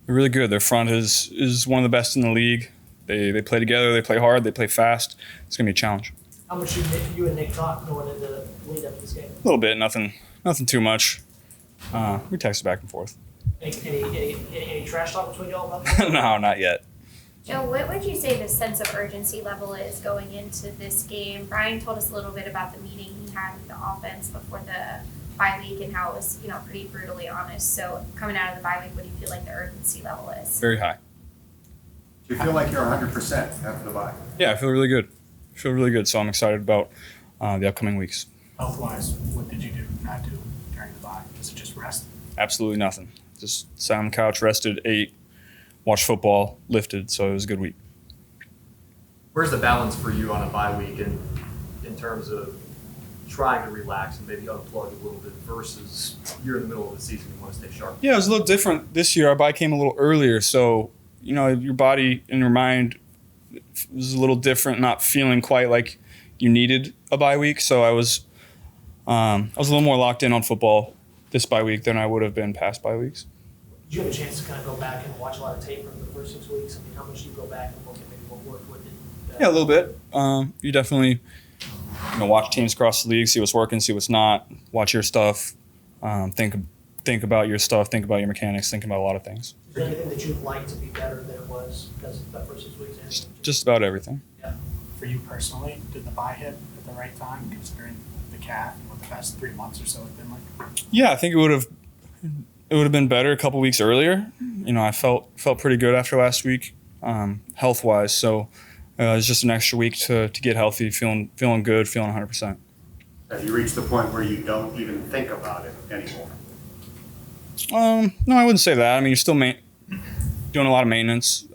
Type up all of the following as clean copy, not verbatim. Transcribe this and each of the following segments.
They're really good. Their front is one of the best in the league. They play together. They play hard. They play fast. It's gonna be a challenge. How much you and Nick talk going into the lead up to this game? A little bit. Nothing too much. We text back and forth. Any trash talk between y'all about that? No, not yet. Joe, what would you say the sense of urgency level is going into this game? Brian told us a little bit about the meeting he had with the offense before the bye week and how it was, pretty brutally honest. So coming out of the bye week, what do you feel like the urgency level is? Very high. Do you feel like you're 100% after the bye? Yeah, I feel really good. So I'm excited about the upcoming weeks. Health-wise, what did you do, not do during the bye? Is it just rest? Absolutely nothing. Just sat on the couch, rested, ate, watched football, lifted. So it was a good week. Where's the balance for you on a bye week in terms of trying to relax and maybe unplug a little bit versus you're in the middle of the season and you want to stay sharp? Yeah, it was a little different this year. Our bye came a little earlier, so your body and your mind was a little different, not feeling quite like you needed a bye week. So I was a little more locked in on football this bye week than I would have been past bye weeks. Did you have a chance to kind of go back and watch a lot of tape from the first 6 weeks? I mean, how much do you go back and look at maybe what worked, what didn't? Yeah, a little bit. You definitely watch teams across the league, see what's working, see what's not. Watch your stuff. Think about your stuff. Think about your mechanics. Think about a lot of things. Is there anything that you'd like to be better than it was because of that first 6 weeks? Just about everything. Yeah. For you personally, did the bye hit at the right time considering the calf and what the past 3 months or so have been like? Yeah, I think it would have been better a couple weeks earlier. I felt pretty good after last week, health wise. So it's just an extra week to get healthy, feeling good, feeling 100%. Have you reached the point where you don't even think about it anymore? No, I wouldn't say that. I mean, you're still doing a lot of maintenance,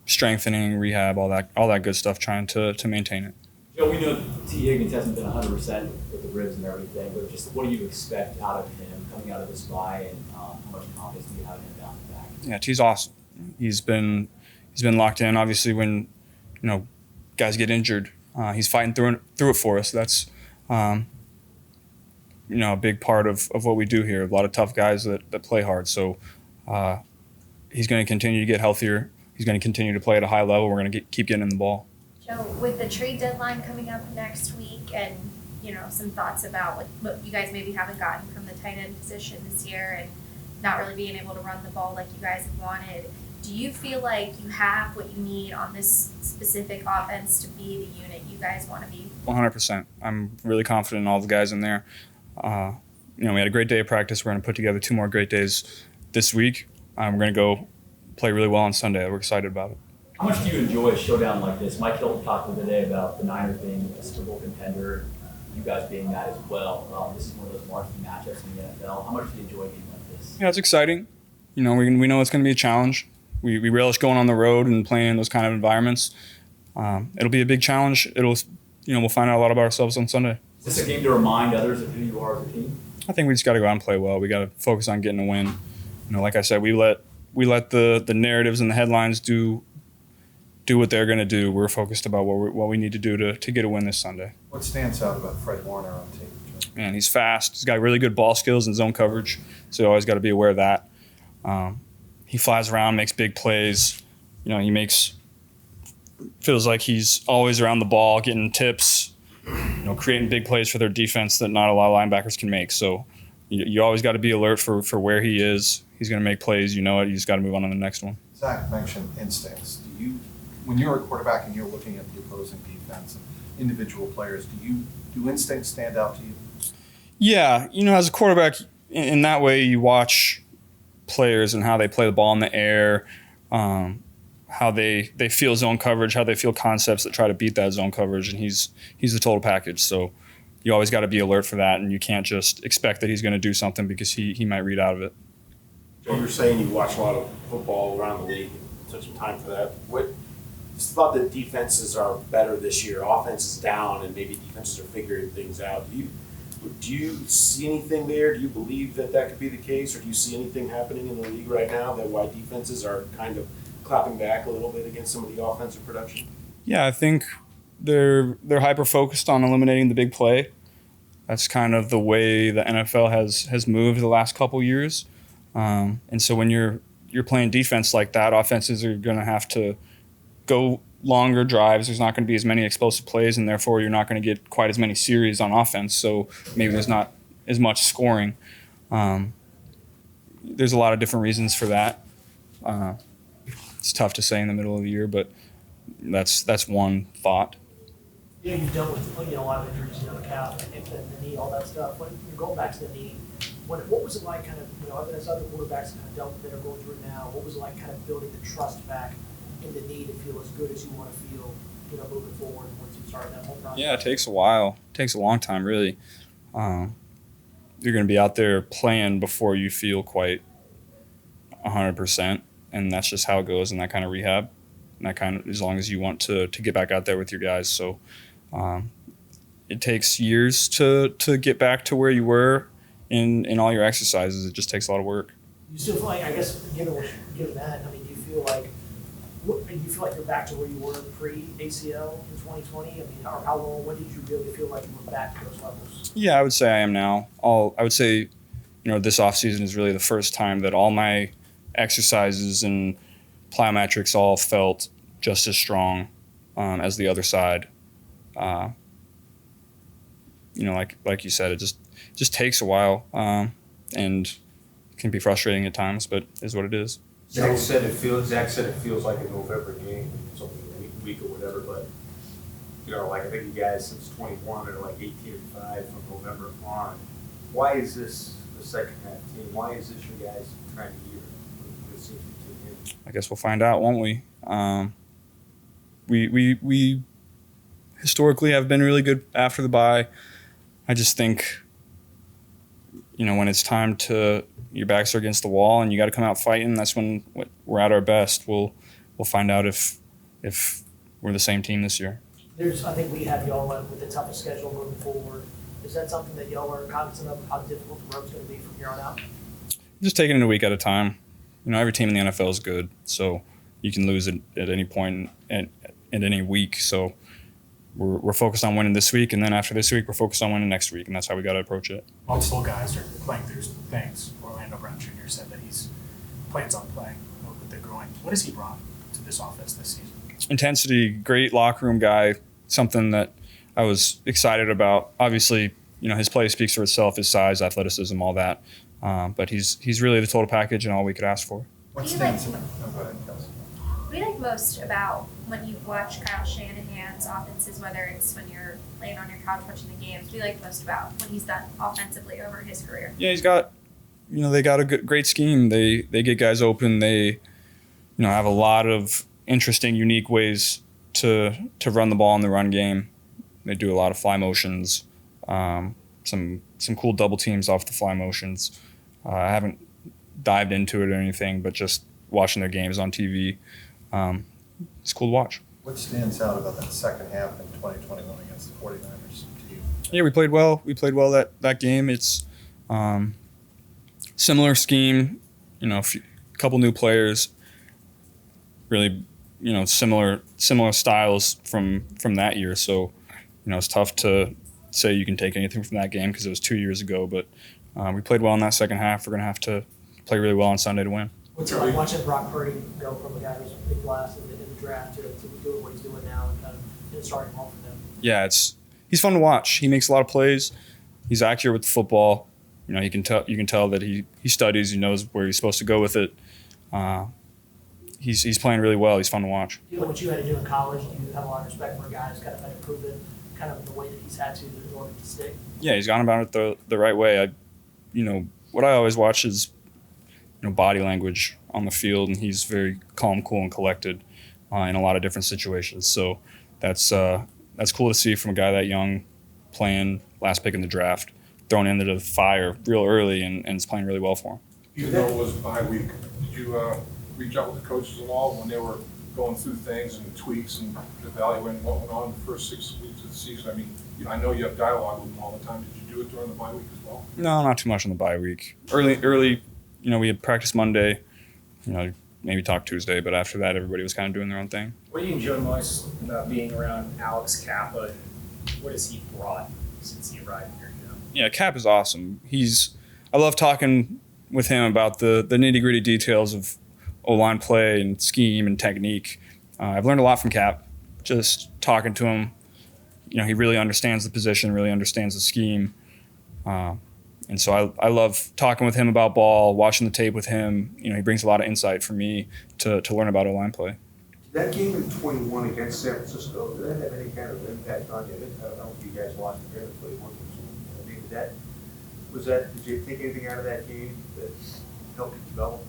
strengthening, rehab, all that good stuff, trying to maintain it. Joe, we know T. Higgins hasn't been 100% with the ribs and everything, but just what do you expect out of him coming out of this bye, and how much confidence do you have in him down the back? Yeah, T's awesome. He's been locked in. Obviously, when guys get injured, he's fighting through it for us. That's a big part of what we do here. A lot of tough guys that play hard. So he's going to continue to get healthier. He's going to continue to play at a high level. We're going to keep getting in the ball. Joe, with the trade deadline coming up next week and, some thoughts about what you guys maybe haven't gotten from the tight end position this year and not really being able to run the ball like you guys have wanted, do you feel like you have what you need on this specific offense to be the unit you guys want to be? 100%. I'm really confident in all the guys in there. We had a great day of practice. We're going to put together 2 more great days this week. We're going to go play really well on Sunday. We're excited about it. How much do you enjoy a showdown like this? Mike Hilton talked the other day about the Niners being a Super Bowl contender, you guys being that as well. This is one of those marquee matchups in the NFL. How much do you enjoy a game like this? Yeah, it's exciting. We know it's going to be a challenge. We relish going on the road and playing in those kind of environments. It'll be a big challenge. We'll find out a lot about ourselves on Sunday. Is this a game to remind others of who you are as a team? I think we just got to go out and play well. We got to focus on getting a win. Like I said, we let the narratives and the headlines do what they're going to do. We're focused about what we need to do to get a win this Sunday. What stands out about Fred Warner on tape? Man, he's fast. He's got really good ball skills and zone coverage, so you always got to be aware of that. He flies around, makes big plays. Feels like he's always around the ball, getting tips, creating big plays for their defense that not a lot of linebackers can make. So you always got to be alert for where he is. He's going to make plays. You know it. You just got to move on to the next one. Zach mentioned instincts. When you're a quarterback and you're looking at the opposing defense and individual players, do instincts stand out to you? Yeah, as a quarterback, in that way, you watch players and how they play the ball in the air, how they feel zone coverage, how they feel concepts that try to beat that zone coverage, and he's the total package. So you always got to be alert for that, and you can't just expect that he's going to do something because he might read out of it. Joe, you're saying you watch a lot of football around the league, took some time for that. Just thought that defenses are better this year. Offense is down, and maybe defenses are figuring things out. Do you see anything there? Do you believe that could be the case, or do you see anything happening in the league right now that why defenses are kind of clapping back a little bit against some of the offensive production? Yeah, I think they're hyper focused on eliminating the big play. That's kind of the way the NFL has moved the last couple years. And so when you're you're playing defense like that, offenses are going to have to go longer drives. There's not going to be as many explosive plays, and therefore you're not going to get quite as many series on offense. So maybe there's not as much scoring. There's a lot of different reasons for that. It's tough to say in the middle of the year, but that's one thought. You've dealt with a lot of injuries, the calf, the knee, all that stuff. When you're going back to the knee, what was it like kind of, as other quarterbacks kind of dealt with it or going through now, what was it like kind of building the trust back in the knee to feel as good as you want to feel, moving forward once you start that whole process? Yeah, it takes a while. It takes a long time, really. You're going to be out there playing before you feel quite 100%, and that's just how it goes in that kind of rehab. And that kind of, as long as you want to get back out there with your guys. So it takes years to get back to where you were in all your exercises. It just takes a lot of work. You still feel like, I guess, given that, I mean, do you feel like you're back to where you were pre-ACL in 2020? I mean, or how long, when did you really feel like you were back to those levels? Yeah, I would say I am now. I would say, this offseason is really the first time that all my exercises and plyometrics all felt just as strong as the other side. Like you said, it just takes a while, and can be frustrating at times, but is what it is. Zach said it feels like a November game, something week or whatever, but I think you guys since 21 are like 18-5 from November on. Why is this the second half team? Why is this your guys' kind of year? I guess we'll find out, won't we? We historically have been really good after the bye. I just think, when it's time to, your backs are against the wall and you got to come out fighting, that's when we're at our best. We'll find out if we're the same team this year. I think we have y'all with the toughest schedule moving forward. Is that something that y'all are cognizant of, how difficult the road's going to be from here on out? Just taking it a week at a time. Every team in the NFL is good, so you can lose at any point at any week. So we're focused on winning this week, and then after this week, we're focused on winning next week, and that's how we got to approach it. Multiple guys are playing through things. Orlando Brown Jr. said that he's plans on playing with the groin. What has he brought to this offense this season? Intensity, great locker room guy, something that I was excited about. Obviously, his play speaks for itself, his size, athleticism, all that. But he's really the total package and all we could ask for. What do you like most about when you watch Kyle Shanahan's offenses, whether it's when you're laying on your couch watching the games? What do you like most about what he's done offensively over his career? Yeah, he's got, they got a great scheme. They get guys open. They, have a lot of interesting, unique ways to run the ball in the run game. They do a lot of fly motions, some cool double teams off the fly motions. I haven't dived into it or anything, but just watching their games on TV, it's cool to watch. What stands out about that second half in 2021 against the 49ers to you? Yeah, we played well. We played well that game. It's similar scheme, a couple new players, really, similar styles from that year. So, it's tough to say you can take anything from that game because it was 2 years ago, but we played well in that second half. We're going to have to play really well on Sunday to win. What's it like watching Brock Purdy go from a guy who's a big blast in the draft to doing what he's doing now and kind of in the starting role for them? Yeah, he's fun to watch. He makes a lot of plays. He's accurate with the football. You can tell that he studies. He knows where he's supposed to go with it. He's playing really well. He's fun to watch. What you had to do in college, do you have a lot of respect for a guy who's kind of had to prove it kind of the way that he's had to in order to stick? Yeah, he's gone about it the right way. What I always watch is body language on the field, and he's very calm, cool, and collected in a lot of different situations. So that's cool to see from a guy that young, playing last pick in the draft, thrown into the fire real early, and it's playing really well for him. Even though it was a bye week, did you reach out with the coaches at all when they were going through things and tweaks and evaluating what went on the first 6 weeks of the season? I mean, I know you have dialogue with them all the time. Did you do it during the bye week as well? No, not too much on the bye week. Early, we had practice Monday, maybe talk Tuesday, but after that, everybody was kind of doing their own thing. What do you enjoy most about being around Alex Kappa, and what has he brought since he arrived here? Yeah, Cap is awesome. I love talking with him about the nitty-gritty details of O-line play and scheme and technique. I've learned a lot from Cap, just talking to him. He really understands the position, really understands the scheme. And so I love talking with him about ball, watching the tape with him. He brings a lot of insight for me to learn about O-line play. That game in 21 against San Francisco, did that have any kind of impact on you? I don't know if you guys watched the game, but I mean, did you take anything out of that game that helped you develop?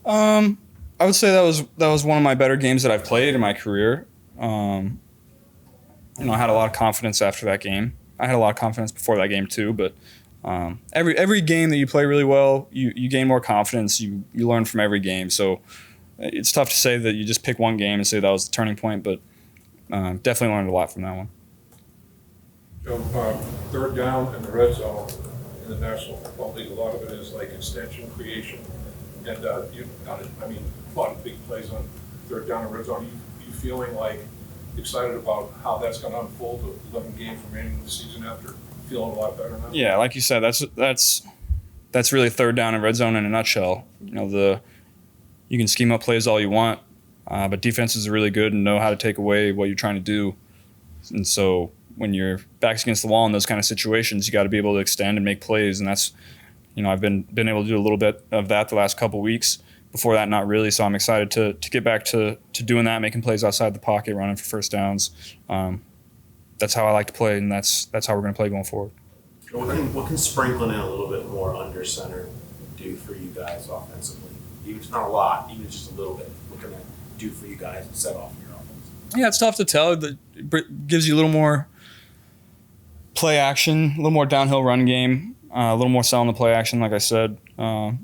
I would say that was one of my better games that I've played in my career. I had a lot of confidence after that game. I had a lot of confidence before that game too, but every game that you play really well, you gain more confidence. You learn from every game. So it's tough to say that you just pick one game and say that was the turning point, but definitely learned a lot from that one. Joe, third down in the red zone in the National Football League, a lot of it is like extension creation. And you've done it, a lot of big plays on third down and red zone. You feeling like excited about how that's going to unfold with 11 games remaining in the season after feeling a lot better now? Yeah, like you said, that's really third down and red zone in a nutshell. You can scheme up plays all you want, but defenses are really good and know how to take away what you're trying to do. And so when your back's against the wall in those kind of situations, you got to be able to extend and make plays. And that's, I've been able to do a little bit of that the last couple weeks. Before that, not really. So I'm excited to get back to doing that, making plays outside the pocket, running for first downs. That's how I like to play, and that's how we're going to play going forward. What can sprinkling in a little bit more under center do for you guys offensively? Even if it's not a lot, even if it's just a little bit, what can that do for you guys to set off your offense? Yeah, it's tough to tell. It gives you a little more play action, a little more downhill run game, a little more selling the play action, like I said. We'll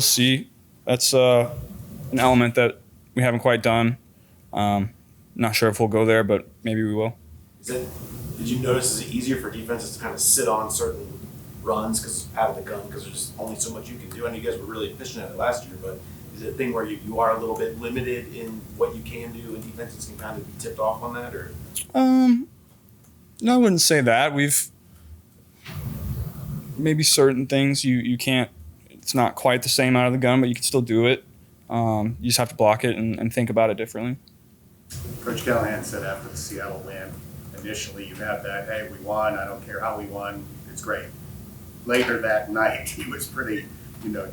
see. That's an element that we haven't quite done. Not sure if we'll go there, but maybe we will. Did you notice, is it easier for defenses to kind of sit on certain runs because out of the gun, because there's just only so much you can do? I know you guys were really efficient at it last year, but is it a thing where you are a little bit limited in what you can do and defenses can kind of be tipped off on that? Or no, I wouldn't say that. We've maybe certain things you can't, it's not quite the same out of the gun, but you can still do it. You just have to block it and think about it differently. Coach Callahan said after the Seattle win, initially you had that, hey, we won, I don't care how we won, it's great. Later that night, he was pretty,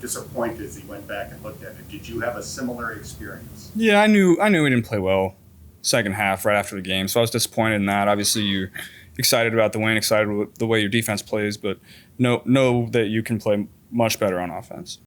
disappointed as he went back and looked at it. Did you have a similar experience? Yeah, I knew we didn't play well second half right after the game, so I was disappointed in that. Obviously, you're excited about the win, excited with the way your defense plays, but know that you can play much better on offense.